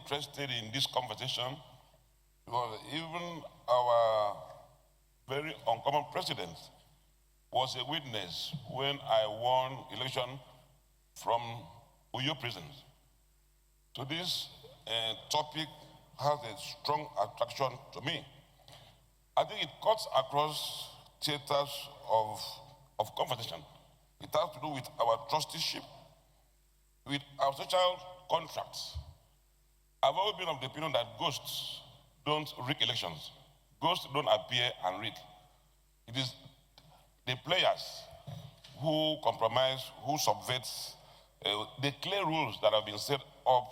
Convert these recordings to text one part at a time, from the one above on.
interested in this conversation because even our very uncommon president was a witness when I won election from Uyo prison. So this topic has a strong attraction to me. I think it cuts across theaters of conversation. It has to do with our trusteeship, with our social contracts. I've always been of the opinion that ghosts don't rig elections. Ghosts don't appear and rig. It is the players who compromise, who subvert the clear rules that have been set up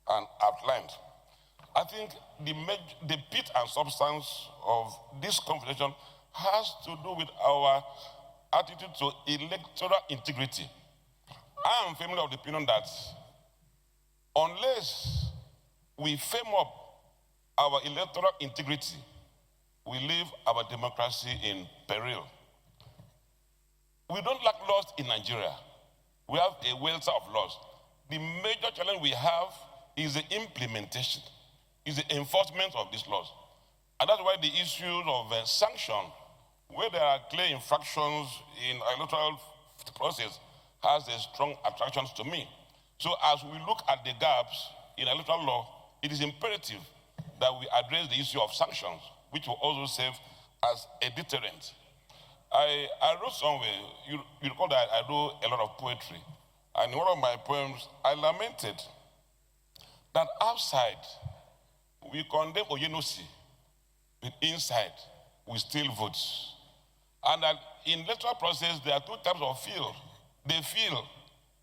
and outlined. I think the pith and substance of this conversation has to do with our attitude to electoral integrity. I am firmly of the opinion that unless we firm up our electoral integrity, we leave our democracy in peril. We don't lack laws in Nigeria. We have a welter of laws. The major challenge we have is the implementation, is the enforcement of these laws. And that's why the issues of sanction, where there are clear infractions in our electoral process, has a strong attraction to me. So as we look at the gaps in electoral law, it is imperative that we address the issue of sanctions, which will also serve as a deterrent. I wrote somewhere, you recall that I do a lot of poetry, and in one of my poems, I lamented that outside we condemn Oyenosi, but inside we still vote. And that in electoral process, there are two types of feel. They feel,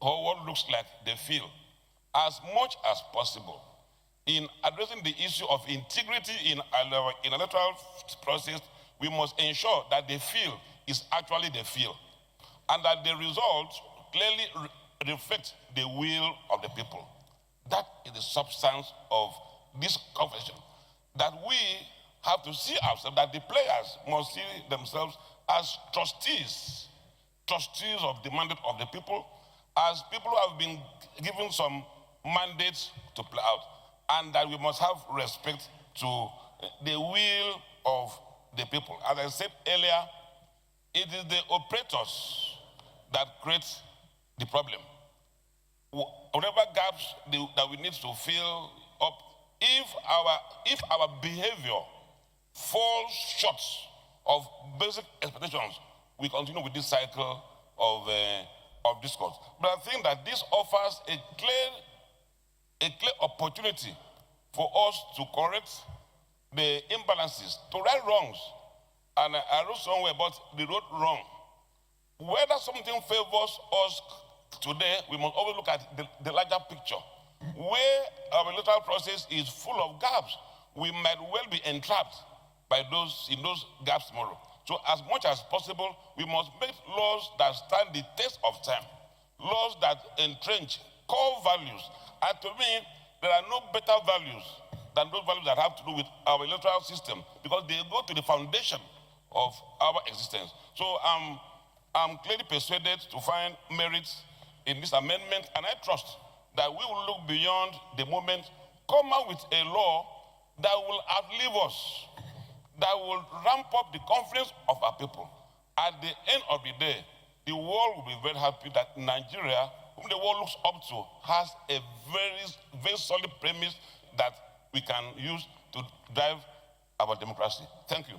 or what looks like they feel, as much as possible. In addressing the issue of integrity in electoral process, we must ensure that the feel is actually the feel, and that the results clearly reflect the will of the people. That is the substance of this conversation. That we have to see ourselves, that the players must see themselves as trustees of the mandate of the people, as people who have been given some mandates to play out, and that we must have respect to the will of the people. As I said earlier, it is the operators that create the problem. Whatever gaps that we need to fill up, if our behavior falls short of basic expectations, we continue with this cycle of discourse. But I think that this offers a clear opportunity for us to correct the imbalances, to right wrongs. And I wrote somewhere about the road wrong. Whether something favors us today, we must always look at the larger picture. Where our electoral process is full of gaps, we might well be entrapped by in those gaps tomorrow. So as much as possible, we must make laws that stand the test of time, laws that entrench core values. And to me, there are no better values than those values that have to do with our electoral system, because they go to the foundation of our existence. So I'm clearly persuaded to find merit in this amendment, and I trust that we will look beyond the moment, come out with a law that will outlive us, that will ramp up the confidence of our people. At the end of the day, the world will be very happy that Nigeria, whom the world looks up to, has a very, very solid premise that we can use to drive our democracy. Thank you.